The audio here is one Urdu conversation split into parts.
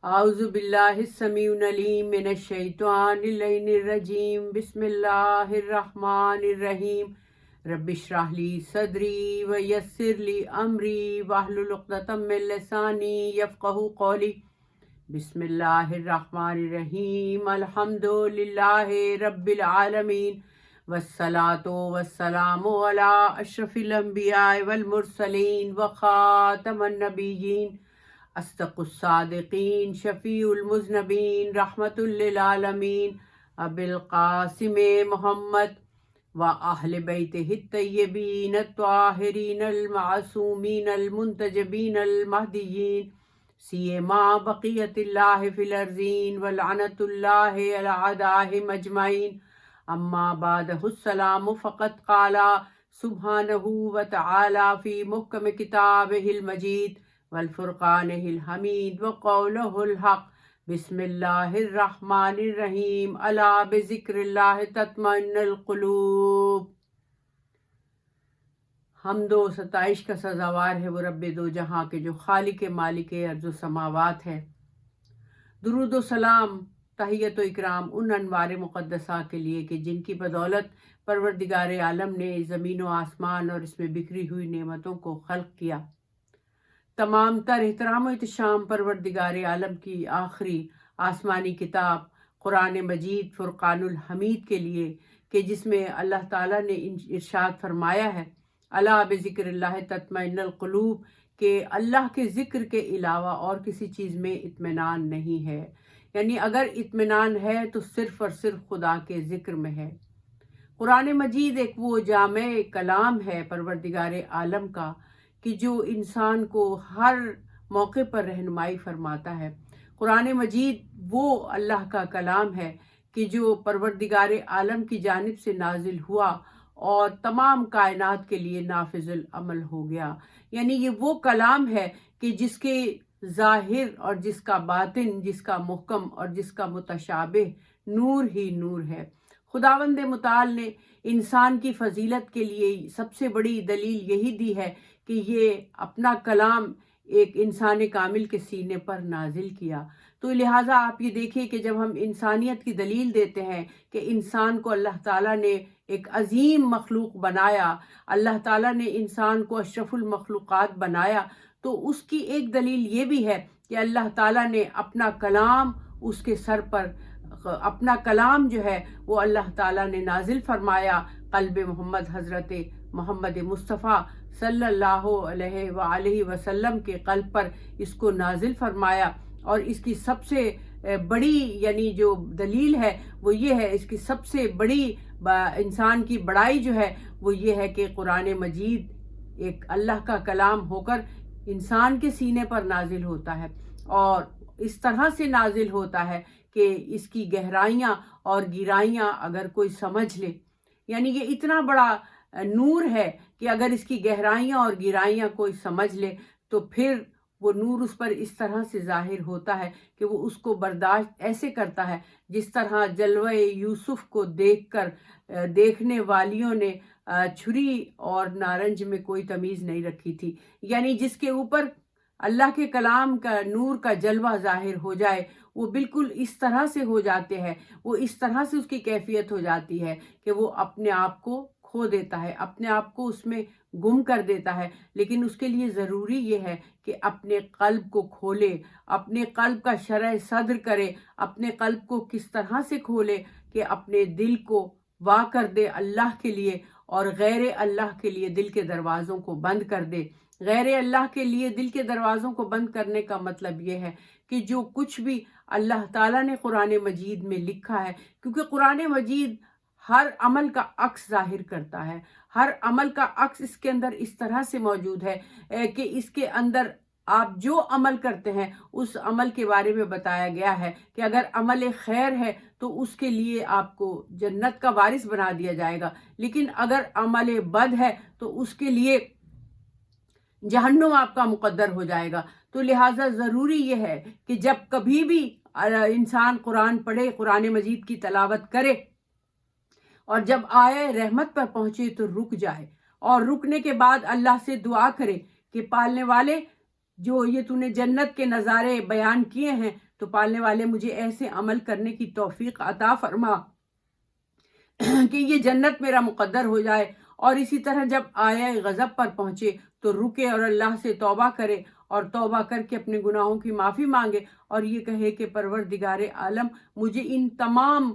اعوذ باللہ السمیع العلیم من الشیطان اللعین الرجیم بسم اللہ الرحمن الرحیم رب اشرح لی صدری ویسر لی امری واحلل عقدۃ من لسانی یفقہوا قولی بسم اللہ الرحمن الرحیم الحمد للہ رب العالمین والصلاة والسلام علی اشرف الانبیاء والمرسلین وخاتم النبیین اصدق الصادقین شفیع المذنبین رحمت للعالمین ابی القاسم محمد و اہل بیتہ الطیبین الطاہرین المعصومین المنتجبین المہدیین سیما بقیت اللہ فی الارضین ولعنت اللہ علی اعدائہم اجمعین اما بعد السلام فقد قال سبحانہ وتعالی فی محکم کتابہ المجید والفرقانہ الحمید وقولہ الحق بسم اللہ الرحمن الرحیم الا بذکر اللہ تطمئن القلوب۔ حمد و ستائش کا سزاوار ہے وہ رب دو جہاں کے جو خالق مالک ارض و سماوات ہے۔ درود و سلام تحیت و اکرام ان انوار مقدسہ کے لیے کہ جن کی بدولت پروردگار عالم نے زمین و آسمان اور اس میں بکھری ہوئی نعمتوں کو خلق کیا۔ تمام تر احترام و احتشام پروردگار عالم کی آخری آسمانی کتاب قرآن مجید فرقان الحمید کے لیے کہ جس میں اللہ تعالیٰ نے ارشاد فرمایا ہے الا بذکر اللہ تطمئن القلوب، کہ اللہ کے ذکر کے علاوہ اور کسی چیز میں اطمینان نہیں ہے، یعنی اگر اطمینان ہے تو صرف اور صرف خدا کے ذکر میں ہے۔ قرآن مجید ایک وہ جامع کلام ہے پروردگار عالم کا کہ جو انسان کو ہر موقع پر رہنمائی فرماتا ہے۔ قرآن مجید وہ اللہ کا کلام ہے کہ جو پروردگار عالم کی جانب سے نازل ہوا اور تمام کائنات کے لیے نافذ العمل ہو گیا، یعنی یہ وہ کلام ہے کہ جس کے ظاہر اور جس کا باطن، جس کا محکم اور جس کا متشابہ نور ہی نور ہے۔ خداوند متعال نے انسان کی فضیلت کے لیے سب سے بڑی دلیل یہی دی ہے کہ یہ اپنا کلام ایک انسان کامل کے سینے پر نازل کیا۔ تو لہٰذا آپ یہ دیکھیں کہ جب ہم انسانیت کی دلیل دیتے ہیں کہ انسان کو اللہ تعالیٰ نے ایک عظیم مخلوق بنایا، اللہ تعالیٰ نے انسان کو اشرف المخلوقات بنایا، تو اس کی ایک دلیل یہ بھی ہے کہ اللہ تعالیٰ نے اپنا کلام اس کے سر پر، اپنا کلام جو ہے وہ اللہ تعالیٰ نے نازل فرمایا قلب محمد حضرت محمد مصطفیٰ صلی اللہ علیہ وآلہ وسلم کے قلب پر اس کو نازل فرمایا۔ اور اس کی سب سے بڑی یعنی جو دلیل ہے وہ یہ ہے، اس کی سب سے بڑی انسان کی بڑائی جو ہے وہ یہ ہے کہ قرآن مجید ایک اللہ کا کلام ہو کر انسان کے سینے پر نازل ہوتا ہے، اور اس طرح سے نازل ہوتا ہے کہ اس کی گہرائیاں اور گہرائیاں اگر کوئی سمجھ لے، یعنی یہ اتنا بڑا نور ہے کہ اگر اس کی گہرائیاں اور گہرائیاں کوئی سمجھ لے تو پھر وہ نور اس پر اس طرح سے ظاہر ہوتا ہے کہ وہ اس کو برداشت ایسے کرتا ہے جس طرح جلوہ یوسف کو دیکھ کر دیکھنے والیوں نے چھری اور نارنج میں کوئی تمیز نہیں رکھی تھی، یعنی جس کے اوپر اللہ کے کلام کا نور کا جلوہ ظاہر ہو جائے وہ بالکل اس طرح سے ہو جاتے ہیں، وہ اس طرح سے اس کی کیفیت ہو جاتی ہے کہ وہ اپنے آپ کو کھو دیتا ہے، اپنے آپ کو اس میں گم کر دیتا ہے۔ لیکن اس کے لیے ضروری یہ ہے کہ اپنے قلب کو کھولے، اپنے قلب کا شرح صدر کرے، اپنے قلب کو کس طرح سے کھولے کہ اپنے دل کو وا کر دے اللہ کے لیے، اور غیر اللہ کے لیے دل کے دروازوں کو بند کر دے۔ غیر اللہ کے لیے دل کے دروازوں کو بند کرنے کا مطلب یہ ہے کہ جو کچھ بھی اللہ تعالیٰ نے قرآن مجید میں لکھا ہے، کیونکہ قرآن مجید ہر عمل کا عکس ظاہر کرتا ہے، ہر عمل کا عکس اس کے اندر اس طرح سے موجود ہے کہ اس کے اندر آپ جو عمل کرتے ہیں اس عمل کے بارے میں بتایا گیا ہے کہ اگر عمل خیر ہے تو اس کے لیے آپ کو جنت کا وارث بنا دیا جائے گا، لیکن اگر عمل بد ہے تو اس کے لیے جہنم آپ کا مقدر ہو جائے گا۔ تو لہٰذا ضروری یہ ہے کہ جب کبھی بھی انسان قرآن پڑھے، قرآن مجید کی تلاوت کرے، اور جب آیہ رحمت پر پہنچے تو رک جائے، اور رکنے کے بعد اللہ سے دعا کرے کہ پالنے والے جو یہ تو نے جنت کے نظارے بیان کیے ہیں تو پالنے والے مجھے ایسے عمل کرنے کی توفیق عطا فرما کہ یہ جنت میرا مقدر ہو جائے، اور اسی طرح جب آیا غضب پر پہنچے تو رکے اور اللہ سے توبہ کرے، اور توبہ کر کے اپنے گناہوں کی معافی مانگے، اور یہ کہے کہ پروردگار عالم مجھے ان تمام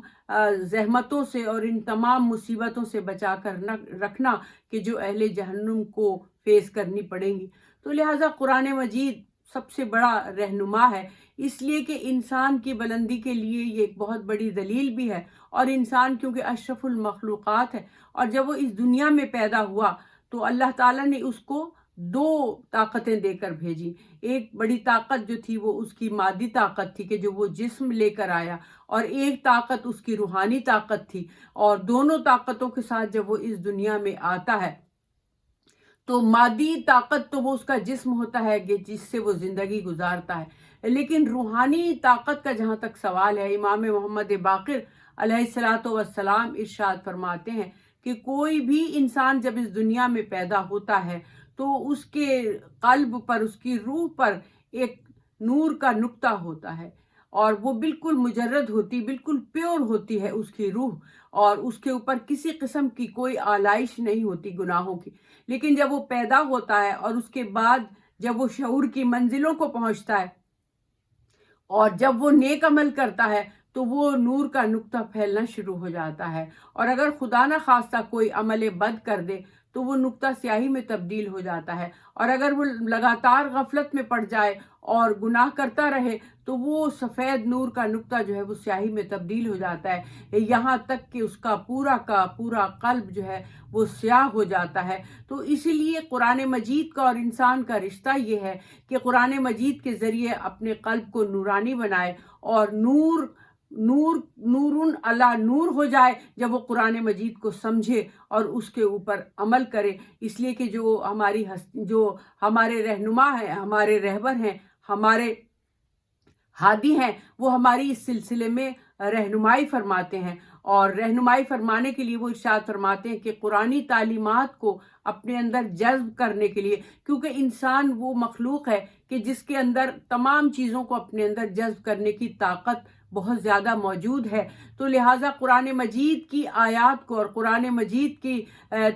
زحمتوں سے اور ان تمام مصیبتوں سے بچا کر رکھنا کہ جو اہل جہنم کو فیس کرنی پڑیں گی۔ تو لہٰذا قرآن مجید سب سے بڑا رہنما ہے، اس لیے کہ انسان کی بلندی کے لیے یہ ایک بہت بڑی دلیل بھی ہے، اور انسان کیونکہ اشرف المخلوقات ہے، اور جب وہ اس دنیا میں پیدا ہوا تو اللہ تعالیٰ نے اس کو دو طاقتیں دے کر بھیجی۔ ایک بڑی طاقت جو تھی وہ اس کی مادی طاقت تھی کہ جو وہ جسم لے کر آیا، اور ایک طاقت اس کی روحانی طاقت تھی، اور دونوں طاقتوں کے ساتھ جب وہ اس دنیا میں آتا ہے تو مادی طاقت تو وہ اس کا جسم ہوتا ہے کہ جس سے وہ زندگی گزارتا ہے، لیکن روحانی طاقت کا جہاں تک سوال ہے، امام محمد باقر علیہ الصلاۃ والسلام ارشاد فرماتے ہیں کہ کوئی بھی انسان جب اس دنیا میں پیدا ہوتا ہے تو اس کے قلب پر، اس کی روح پر ایک نور کا نقطہ ہوتا ہے، اور وہ بالکل مجرد ہوتی، بالکل پیور ہوتی ہے اس کی روح، اور اس کے اوپر کسی قسم کی کوئی آلائش نہیں ہوتی گناہوں کی۔ لیکن جب وہ پیدا ہوتا ہے اور اس کے بعد جب وہ شعور کی منزلوں کو پہنچتا ہے اور جب وہ نیک عمل کرتا ہے تو وہ نور کا نقطہ پھیلنا شروع ہو جاتا ہے، اور اگر خدا نہ خواستہ کوئی عمل بد کر دے تو وہ نقطہ سیاہی میں تبدیل ہو جاتا ہے، اور اگر وہ لگاتار غفلت میں پڑ جائے اور گناہ کرتا رہے تو وہ سفید نور کا نقطہ جو ہے وہ سیاہی میں تبدیل ہو جاتا ہے، یہاں تک کہ اس کا پورا قلب جو ہے وہ سیاہ ہو جاتا ہے۔ تو اسی لیے قرآن مجید کا اور انسان کا رشتہ یہ ہے کہ قرآن مجید کے ذریعے اپنے قلب کو نورانی بنائے، اور نور علی نور ہو جائے جب وہ قرآن مجید کو سمجھے اور اس کے اوپر عمل کرے۔ اس لیے کہ جو ہمارے رہنما ہیں، ہمارے رہبر ہیں، ہمارے ہادی ہیں، وہ ہماری اس سلسلے میں رہنمائی فرماتے ہیں، اور رہنمائی فرمانے کے لیے وہ ارشاد فرماتے ہیں کہ قرآنی تعلیمات کو اپنے اندر جذب کرنے کے لیے، کیونکہ انسان وہ مخلوق ہے کہ جس کے اندر تمام چیزوں کو اپنے اندر جذب کرنے کی طاقت بہت زیادہ موجود ہے، تو لہٰذا قرآن مجید کی آیات کو اور قرآن مجید کی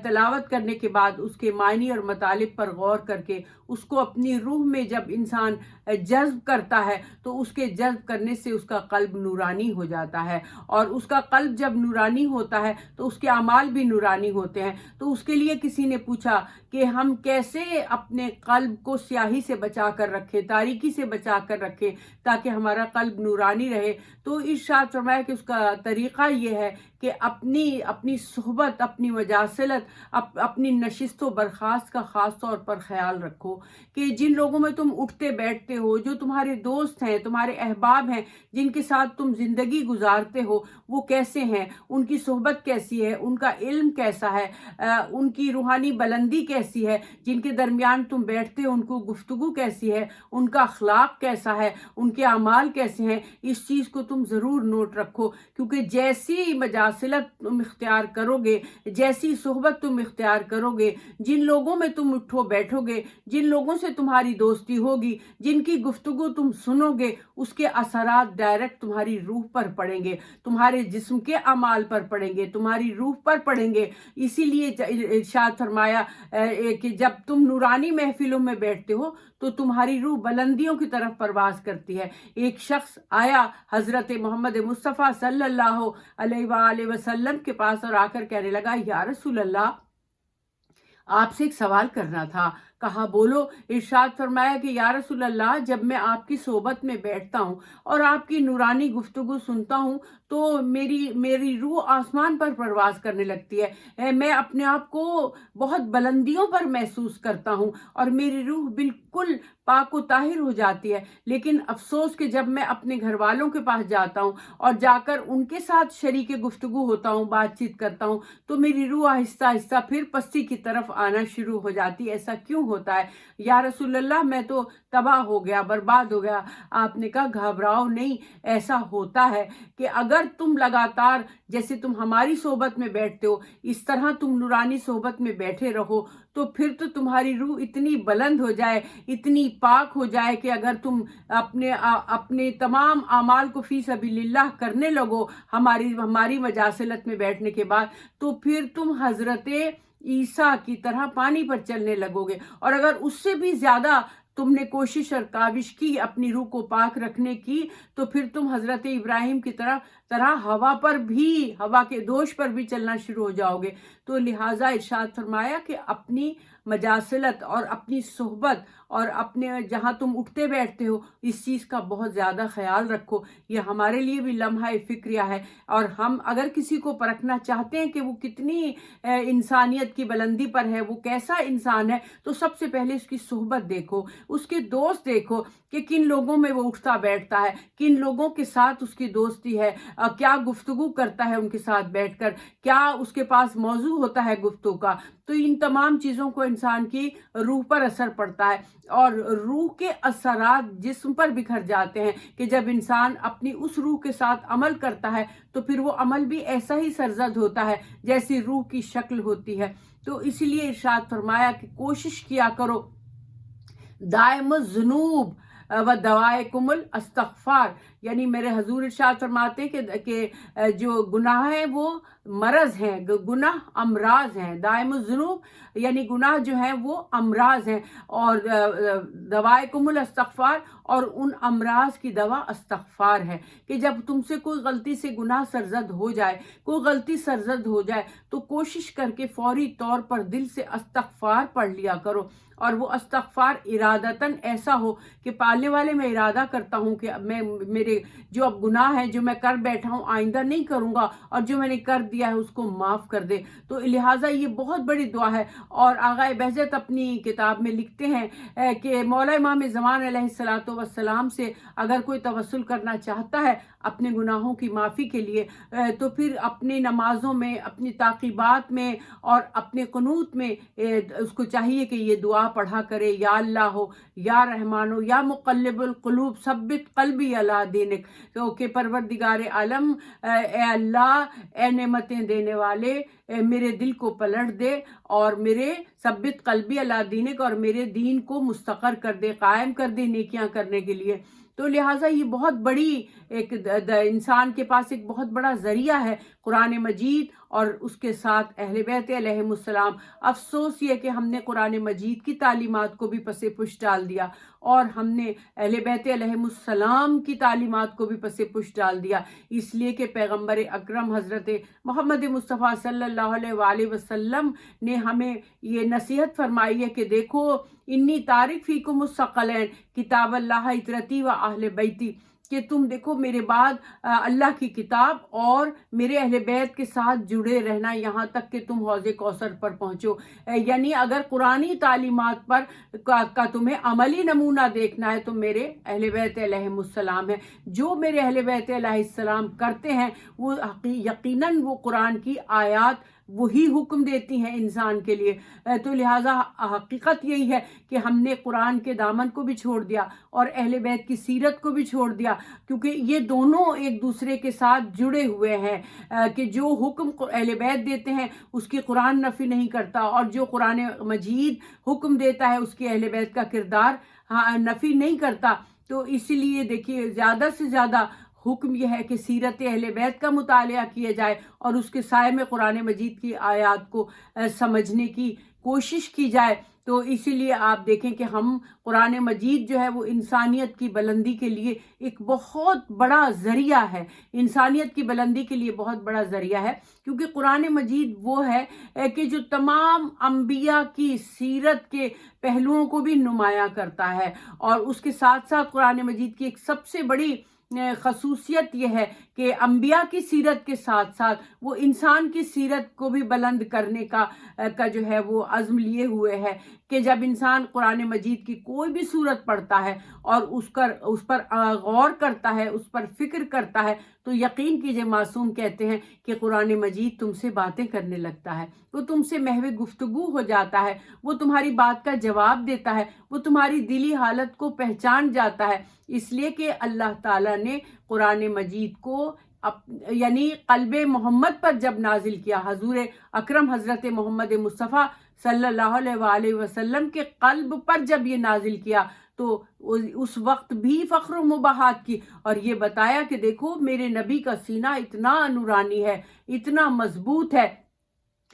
تلاوت کرنے کے بعد اس کے معنی اور مطالب پر غور کر کے اس کو اپنی روح میں جب انسان جذب کرتا ہے تو اس کے جذب کرنے سے اس کا قلب نورانی ہو جاتا ہے، اور اس کا قلب جب نورانی ہوتا ہے تو اس کے اعمال بھی نورانی ہوتے ہیں۔ تو اس کے لیے کسی نے پوچھا کہ ہم کیسے اپنے قلب کو سیاہی سے بچا کر رکھیں، تاریکی سے بچا کر رکھیں تاکہ ہمارا قلب نورانی رہے، تو ارشاد فرمایا کہ اس کا طریقہ یہ ہے کہ اپنی صحبت، اپنی مجاصلت، اپنی نشست و برخاست کا خاص طور پر خیال رکھو کہ جن لوگوں میں تم اٹھتے بیٹھتے ہو، جو تمہارے دوست ہیں، تمہارے احباب ہیں، جن کے ساتھ تم زندگی گزارتے ہو، وہ کیسے ہیں، ان کی صحبت کیسی ہے، ان کا علم کیسا ہے، ان کی روحانی بلندی کیسی ہے، جن کے درمیان تم بیٹھتے ہو ان کو گفتگو کیسی ہے، ان کا اخلاق کیسا ہے، ان کے اعمال کیسے ہیں، اس چیز کو تم ضرور نوٹ رکھو، کیونکہ جیسی مجاصلت تم اختیار کرو گے، جیسی صحبت تم اختیار کرو گے، جن لوگوں میں تم اٹھو بیٹھو گے، جن لوگوں سے تمہاری دوستی ہوگی، جن کی گفتگو تم سنو گے، اس کے اثرات ڈائریکٹ تمہاری روح پر پڑیں گے، تمہارے جسم کے اعمال پر پڑیں گے، تمہاری روح پر پڑیں گے۔ اسی لیے ارشاد فرمایا کہ جب تم نورانی محفلوں میں بیٹھتے ہو تو تمہاری روح بلندیوں کی طرف پرواز کرتی ہے۔ ایک شخص آیا حضرت محمد مصطفیٰ صلی اللہ علیہ وآلہ وسلم کے پاس اور آ کر کہنے لگا، یا رسول اللہ، آپ سے ایک سوال کرنا تھا۔ کہا بولو۔ ارشاد فرمایا کہ یا رسول اللہ، جب میں آپ کی صحبت میں بیٹھتا ہوں اور آپ کی نورانی گفتگو سنتا ہوں تو میری روح آسمان پر پرواز کرنے لگتی ہے، میں اپنے آپ کو بہت بلندیوں پر محسوس کرتا ہوں اور میری روح بالکل پاک و طاہر ہو جاتی ہے۔ لیکن افسوس کہ جب میں اپنے گھر والوں کے پاس جاتا ہوں اور جا کر ان کے ساتھ شریک گفتگو ہوتا ہوں، بات چیت کرتا ہوں، تو میری روح آہستہ آہستہ پھر پستی کی طرف آنا شروع ہو جاتی ہے۔ ایسا کیوں ہوتا ہے یا رسول اللہ؟ میں تو تباہ ہو گیا، برباد ہو گیا۔ آپ نے کہا گھبراؤ نہیں، ایسا ہوتا ہے کہ اگر تم لگاتار جیسے تم ہماری صحبت میں بیٹھتے ہو اس طرح تم نورانی صحبت میں بیٹھے رہو تو پھر تو تمہاری روح اتنی بلند ہو جائے، اتنی پاک ہو جائے کہ اگر تم اپنے تمام اعمال کو فی سبیل اللہ کرنے لگو ہماری مجاصلت میں بیٹھنے کے بعد، تو پھر تم حضرت عیسیٰ کی طرح پانی پر چلنے لگو گے۔ اور اگر اس سے بھی زیادہ تم نے کوشش اور کاوش کی اپنی روح کو پاک رکھنے کی، تو پھر تم حضرت ابراہیم کی طرح ہوا کے دوش پر بھی چلنا شروع ہو جاؤ گے۔ تو لہٰذا ارشاد فرمایا کہ اپنی مجاصلت اور اپنی صحبت اور اپنے جہاں تم اٹھتے بیٹھتے ہو، اس چیز کا بہت زیادہ خیال رکھو۔ یہ ہمارے لیے بھی لمحہ فکریہ ہے، اور ہم اگر کسی کو پرکھنا چاہتے ہیں کہ وہ کتنی انسانیت کی بلندی پر ہے، وہ کیسا انسان ہے، تو سب سے پہلے اس کی صحبت دیکھو، اس کے دوست دیکھو کہ کن لوگوں میں وہ اٹھتا بیٹھتا ہے، کن لوگوں کے ساتھ اس کی دوستی ہے، کیا گفتگو کرتا ہے ان کے ساتھ بیٹھ کر، کیا اس کے پاس موضوع ہوتا ہے گفتگو کا۔ تو ان تمام چیزوں کو انسان کی روح پر اثر پڑتا ہے، اور روح کے اثرات جسم پر بکھر جاتے ہیں کہ جب انسان اپنی اس روح کے ساتھ عمل کرتا ہے تو پھر وہ عمل بھی ایسا ہی سرزد ہوتا ہے جیسی روح کی شکل ہوتی ہے۔ تو اس لیے ارشاد فرمایا کہ کوشش کیا کرو دائم الذنوب و دوائکم الاستغفار، یعنی میرے حضور ارشاد فرماتے کہ جو گناہ ہیں وہ مرض ہیں، گناہ امراض ہیں۔ دائم الذنوب یعنی گناہ جو ہیں وہ امراض ہیں، اور دوائکم الاستغفار، اور ان امراض کی دوا استغفار ہے کہ جب تم سے کوئی غلطی سے گناہ سرزد ہو جائے، کوئی غلطی سرزد ہو جائے، تو کوشش کر کے فوری طور پر دل سے استغفار پڑھ لیا کرو، اور وہ استغفار ارادتاً ایسا ہو کہ پالنے والے میں ارادہ کرتا ہوں کہ میرے جو اب گناہ ہیں جو میں کر بیٹھا ہوں آئندہ نہیں کروں گا، اور جو میں نے کر دیا ہے اس کو معاف کر دے۔ تو لہٰذا یہ بہت بڑی دعا ہے، اور آغا بہجت اپنی کتاب میں لکھتے ہیں کہ مولا امام زمان علیہ السلام سے اگر کوئی توسل کرنا چاہتا ہے اپنے گناہوں کی معافی کے لیے، تو پھر اپنی نمازوں میں، اپنی تعقیبات میں اور اپنے قنوت میں اس کو چاہیے کہ یہ دعا پڑھا کرے، یا اللہ ہو، یا رحمان ہو، یا مقلب القلوب ثبت قلبی علی دینک، تو کہ پروردگار عالم اے اللہ، اے نعمتیں دینے والے، میرے دل کو پلٹ دے، اور میرے ثبت قلبی علی دینک، اور میرے دین کو مستقر کر دے، قائم کر دے نیکیاں کرنے کے لیے۔ تو لہٰذا یہ بہت بڑی ایک انسان کے پاس ایک بہت بڑا ذریعہ ہے قرآن مجید اور اس کے ساتھ اہل بیت علیہم السلام۔ افسوس یہ کہ ہم نے قرآن مجید کی تعلیمات کو بھی پس پش ڈال دیا، اور ہم نے اہل بیت علیہم السلام کی تعلیمات کو بھی پس پش ڈال دیا، اس لیے کہ پیغمبر اکرم حضرت محمد مصطفیٰ صلی اللہ علیہ وآلہ وسلم نے ہمیں یہ نصیحت فرمائی ہے کہ دیکھو انی تارک فیکم الثقلین کتاب اللہ اطرتی و اہل بیتی، کہ تم دیکھو میرے بعد اللہ کی کتاب اور میرے اہل بیت کے ساتھ جڑے رہنا یہاں تک کہ تم حوض کوثر پر پہنچو۔ یعنی اگر قرآنی تعلیمات پر کا تمہیں عملی نمونہ دیکھنا ہے تو میرے اہل بیت علیہم السلام ہے۔ جو میرے اہل بیت علیہ السلام کرتے ہیں وہ یقیناً وہ قرآن کی آیات وہی حکم دیتی ہیں انسان کے لیے۔ تو لہٰذا حقیقت یہی ہے کہ ہم نے قرآن کے دامن کو بھی چھوڑ دیا اور اہل بیت کی سیرت کو بھی چھوڑ دیا، کیونکہ یہ دونوں ایک دوسرے کے ساتھ جڑے ہوئے ہیں، کہ جو حکم اہل بیت دیتے ہیں اس کی قرآن نفی نہیں کرتا، اور جو قرآن مجید حکم دیتا ہے اس کی اہل بیت کا کردار نفی نہیں کرتا۔ تو اسی لیے دیکھیے زیادہ سے زیادہ حکم یہ ہے کہ سیرت اہل بیت کا مطالعہ کیا جائے اور اس کے سائے میں قرآن مجید کی آیات کو سمجھنے کی کوشش کی جائے۔ تو اسی لیے آپ دیکھیں کہ ہم قرآن مجید جو ہے وہ انسانیت کی بلندی کے لیے ایک بہت بڑا ذریعہ ہے، انسانیت کی بلندی کے لیے بہت بڑا ذریعہ ہے، کیونکہ قرآن مجید وہ ہے کہ جو تمام انبیاء کی سیرت کے پہلوؤں کو بھی نمایاں کرتا ہے، اور اس کے ساتھ ساتھ قرآن مجید کی ایک سب سے بڑی خصوصیت یہ ہے کہ انبیاء کی سیرت کے ساتھ ساتھ وہ انسان کی سیرت کو بھی بلند کرنے کا جو ہے وہ عزم لیے ہوئے ہے، کہ جب انسان قرآن مجید کی کوئی بھی صورت پڑھتا ہے اور اس پر غور کرتا ہے، اس پر فکر کرتا ہے، تو یقین کیجئے معصوم کہتے ہیں کہ قرآن مجید تم سے باتیں کرنے لگتا ہے، وہ تم سے محو گفتگو ہو جاتا ہے، وہ تمہاری بات کا جواب دیتا ہے، وہ تمہاری دلی حالت کو پہچان جاتا ہے، اس لیے کہ اللہ تعالیٰ نے قرآن مجید کو یعنی قلب محمد پر جب نازل کیا، حضور اکرم حضرت محمد مصطفیٰ صلی اللہ علیہ وسلم کے قلب پر جب یہ نازل کیا تو اس وقت بھی فخر و مباحات کی، اور یہ بتایا کہ دیکھو میرے نبی کا سینہ اتنا نورانی ہے، اتنا مضبوط ہے.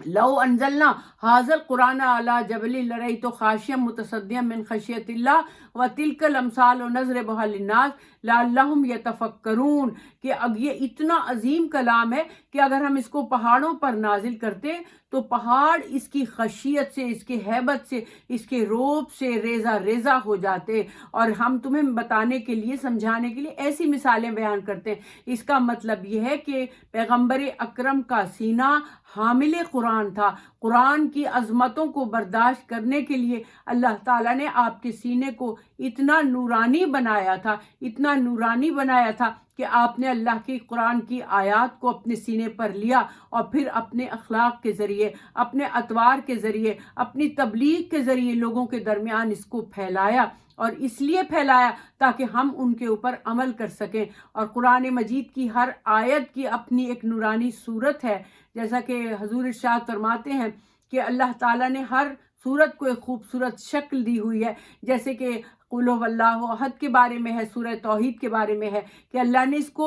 لو انزلنا هذا القرآن على جبل لرأيته خاشعا متصدعا من خشية الله وتلك الامثال نضربها للناس لعلهم يتفکرون. کہ اب یہ اتنا عظیم کلام ہے کہ اگر ہم اس کو پہاڑوں پر نازل کرتے تو پہاڑ اس کی خشیت سے، اس کی ہیبت سے، اس کے روب سے ریزہ ریزہ ہو جاتے. اور ہم تمہیں بتانے کے لیے، سمجھانے کے لیے ایسی مثالیں بیان کرتے ہیں. اس کا مطلب یہ ہے کہ پیغمبر اکرم کا سینہ حامل قرآن تھا. قرآن کی عظمتوں کو برداشت کرنے کے لیے اللہ تعالیٰ نے آپ کے سینے کو اتنا نورانی بنایا تھا، اتنا نورانی بنایا تھا کہ آپ نے اللہ کی قرآن کی آیات کو اپنے سینے پر لیا اور پھر اپنے اخلاق کے ذریعے، اپنے اطوار کے ذریعے، اپنی تبلیغ کے ذریعے لوگوں کے درمیان اس کو پھیلایا. اور اس لیے پھیلایا تاکہ ہم ان کے اوپر عمل کر سکیں. اور قرآن مجید کی ہر آیت کی اپنی ایک نورانی صورت ہے. جیسا کہ حضور ارشاد فرماتے ہیں کہ اللہ تعالیٰ نے ہر صورت کو ایک خوبصورت شکل دی ہوئی ہے. جیسے کہ قل هو اللہ احد کے بارے میں ہے، سورہ توحید کے بارے میں ہے کہ اللہ نے اس کو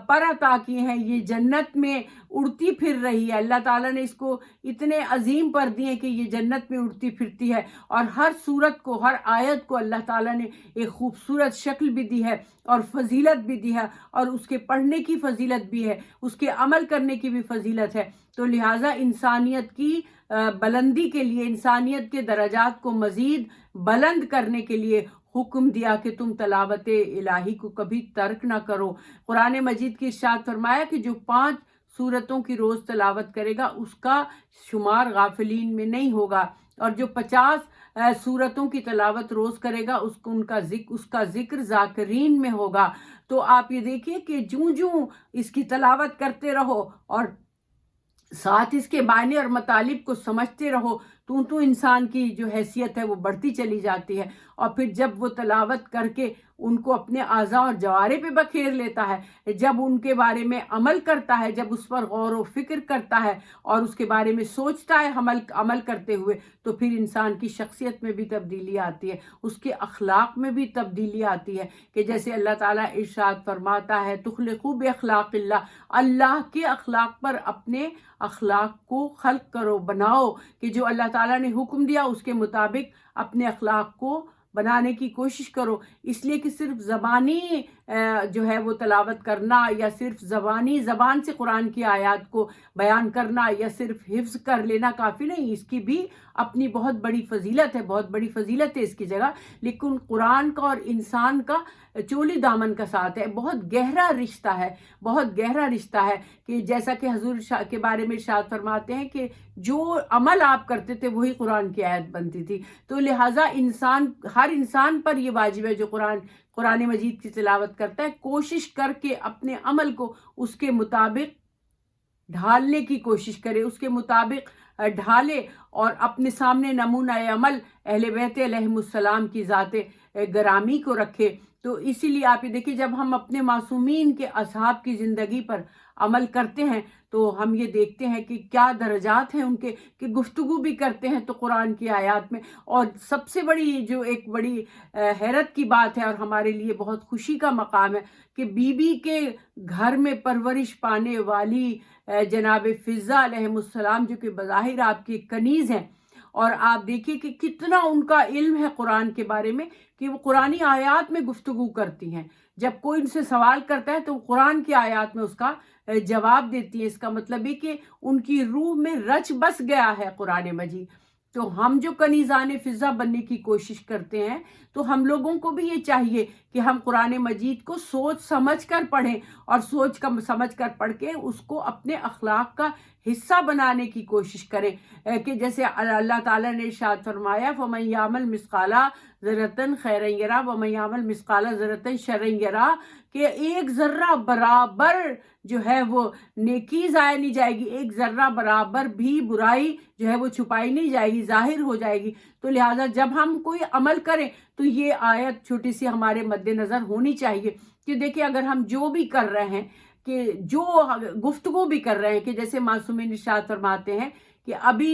پر عطا کی ہیں، یہ جنت میں اڑتی پھر رہی ہے. اللہ تعالیٰ نے اس کو اتنے عظیم پر دیے کہ یہ جنت میں اڑتی پھرتی ہے. اور ہر صورت کو، ہر آیت کو اللہ تعالیٰ نے ایک خوبصورت شکل بھی دی ہے اور فضیلت بھی دی ہے، اور اس کے پڑھنے کی فضیلت بھی ہے، اس کے عمل کرنے کی بھی فضیلت ہے. تو لہٰذا انسانیت کی بلندی کے لیے، انسانیت کے درجات کو مزید بلند کرنے کے لیے حکم دیا کہ تم تلاوت الہی کو کبھی ترک نہ کرو. قرآن مجید کی ارشاد فرمایا کہ جو 5 سورتوں کی روز تلاوت کرے گا اس کا شمار غافلین میں نہیں ہوگا، اور جو 50 سورتوں کی تلاوت روز کرے گا اس کا ذکر ذاکرین میں ہوگا. تو آپ یہ دیکھیے کہ جوں اس کی تلاوت کرتے رہو اور ساتھ اس کے معنی اور مطالب کو سمجھتے رہو تو انسان کی جو حیثیت ہے وہ بڑھتی چلی جاتی ہے. اور پھر جب وہ تلاوت کر کے ان کو اپنے اعضاء اور جوارے پہ بکھیر لیتا ہے، جب ان کے بارے میں عمل کرتا ہے، جب اس پر غور و فکر کرتا ہے اور اس کے بارے میں سوچتا ہے عمل کرتے ہوئے، تو پھر انسان کی شخصیت میں بھی تبدیلی آتی ہے، اس کے اخلاق میں بھی تبدیلی آتی ہے. کہ جیسے اللہ تعالیٰ ارشاد فرماتا ہے تخلقوا باخلاق اللہ، اللہ کے اخلاق پر اپنے اخلاق کو خلق کرو، بناؤ. کہ جو اللہ تعالیٰ نے حکم دیا اس کے مطابق اپنے اخلاق کو بنانے کی کوشش کرو. اس لیے کہ صرف زبانی جو ہے وہ تلاوت کرنا، یا صرف زبان سے قرآن کی آیات کو بیان کرنا، یا صرف حفظ کر لینا کافی نہیں. اس کی بھی اپنی بہت بڑی فضیلت ہے، بہت بڑی فضیلت ہے اس کی جگہ. لیکن قرآن کا اور انسان کا چولی دامن کا ساتھ ہے، بہت گہرا رشتہ ہے، بہت گہرا رشتہ ہے. کہ جیسا کہ حضور کے بارے میں ارشاد فرماتے ہیں کہ جو عمل آپ کرتے تھے وہی قرآن کی آیت بنتی تھی. تو لہٰذا ہر انسان پر یہ واجب ہے جو قرآن مجید کی تلاوت کرتا ہے، کوشش کر کے اپنے عمل کو اس کے مطابق ڈھالنے کی کوشش کرے، اس کے مطابق ڈھالے، اور اپنے سامنے نمونہ عمل اہل بیت علیہم السلام کی ذات گرامی کو رکھے. تو اسی لیے آپ یہ دیکھیں جب ہم اپنے معصومین کے اصحاب کی زندگی پر عمل کرتے ہیں تو ہم یہ دیکھتے ہیں کہ کیا درجات ہیں ان کے، کہ گفتگو بھی کرتے ہیں تو قرآن کی آیات میں. اور سب سے بڑی جو ایک بڑی حیرت کی بات ہے اور ہمارے لیے بہت خوشی کا مقام ہے کہ بی بی کے گھر میں پرورش پانے والی جناب فضہ علیہ السلام، جو کہ بظاہر آپ کی کنیز ہیں، اور آپ دیکھیے کہ کتنا ان کا علم ہے قرآن کے بارے میں کہ وہ قرآنی آیات میں گفتگو کرتی ہیں. جب کوئی ان سے سوال کرتا ہے تو وہ قرآن کی آیات میں اس کا جواب دیتی ہے. اس کا مطلب ہے کہ ان کی روح میں رچ بس گیا ہے قرآن مجید. تو ہم جو کنیزان فضہ بننے کی کوشش کرتے ہیں تو ہم لوگوں کو بھی یہ چاہیے کہ ہم قرآن مجید کو سوچ سمجھ کر پڑھیں، اور سمجھ کر پڑھ کے اس کو اپنے اخلاق کا حصہ بنانے کی کوشش کریں. کہ جیسے اللہ تعالیٰ نے ارشاد فرمایا فَمَن يَعْمَلْ مِثْقَالَ ذَرَّةٍ خَيْرًا يَرَهُ وَمَن يَعْمَلْ مِثْقَالَ ذَرَّةٍ شَرًّا يَرَهُ، کہ ایک ذرہ برابر جو ہے وہ نیکی ضائع نہیں جائے گی، ایک ذرہ برابر بھی برائی جو ہے وہ چھپائی نہیں جائے گی، ظاہر ہو جائے گی. تو لہٰذا جب ہم کوئی عمل کریں تو یہ آیت چھوٹی سی ہمارے مد نظر ہونی چاہیے کہ دیکھیں اگر ہم جو بھی کر رہے ہیں، کہ جو گفتگو بھی کر رہے ہیں، کہ جیسے معصومین ارشاد فرماتے ہیں کہ ابھی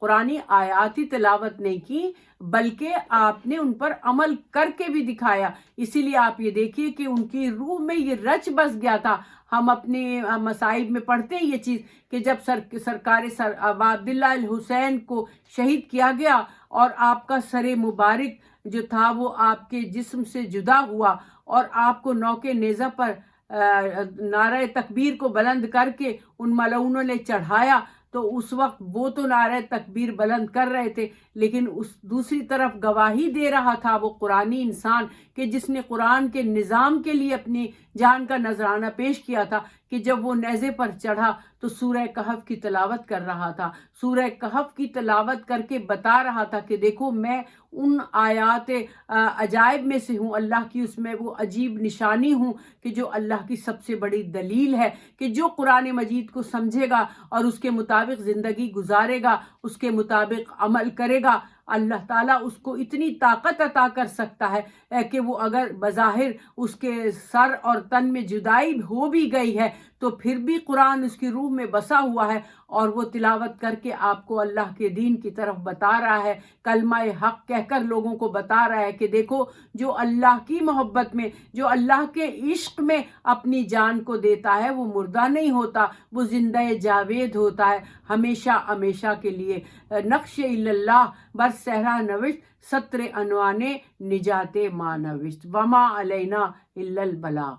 قرآنی آیات ہی تلاوت نہیں کی بلکہ آپ نے ان پر عمل کر کے بھی دکھایا. اسی لیے آپ یہ دیکھیے کہ ان کی روح میں یہ رچ بس گیا تھا. ہم اپنے مصائب میں پڑھتے ہیں یہ چیز کہ جب سرکار عبداللہ الحسین کو شہید کیا گیا اور آپ کا سر مبارک جو تھا وہ آپ کے جسم سے جدا ہوا اور آپ کو نوکے نیزہ پر نعرہ تکبیر کو بلند کر کے ان ملعونوں نے چڑھایا، تو اس وقت وہ تو نعرہ تکبیر بلند کر رہے تھے، لیکن اس دوسری طرف گواہی دے رہا تھا وہ قرآنی انسان کہ جس نے قرآن کے نظام کے لیے اپنی جان کا نذرانہ پیش کیا تھا، کہ جب وہ نیزے پر چڑھا تو سورہ کہف کی تلاوت کر رہا تھا. سورہ کہف کی تلاوت کر کے بتا رہا تھا کہ دیکھو میں ان آیات عجائب میں سے ہوں، اللہ کی اس میں وہ عجیب نشانی ہوں کہ جو اللہ کی سب سے بڑی دلیل ہے کہ جو قرآن مجید کو سمجھے گا اور اس کے مطابق زندگی گزارے گا، اس کے مطابق عمل کرے گا، اللہ تعالیٰ اس کو اتنی طاقت عطا کر سکتا ہے کہ وہ اگر بظاہر اس کے سر اور تن میں جدائی ہو بھی گئی ہے تو پھر بھی قرآن اس کی روح میں بسا ہوا ہے اور وہ تلاوت کر کے آپ کو اللہ کے دین کی طرف بتا رہا ہے، کلمہ حق کہہ کر لوگوں کو بتا رہا ہے کہ دیکھو جو اللہ کی محبت میں، جو اللہ کے عشق میں اپنی جان کو دیتا ہے وہ مردہ نہیں ہوتا، وہ زندہ جاوید ہوتا ہے ہمیشہ ہمیشہ کے لیے. نقش اللہ بر صحرا نوشت، ستر عنوانے نجات ما نوشت، وما علینا الا البلاغ.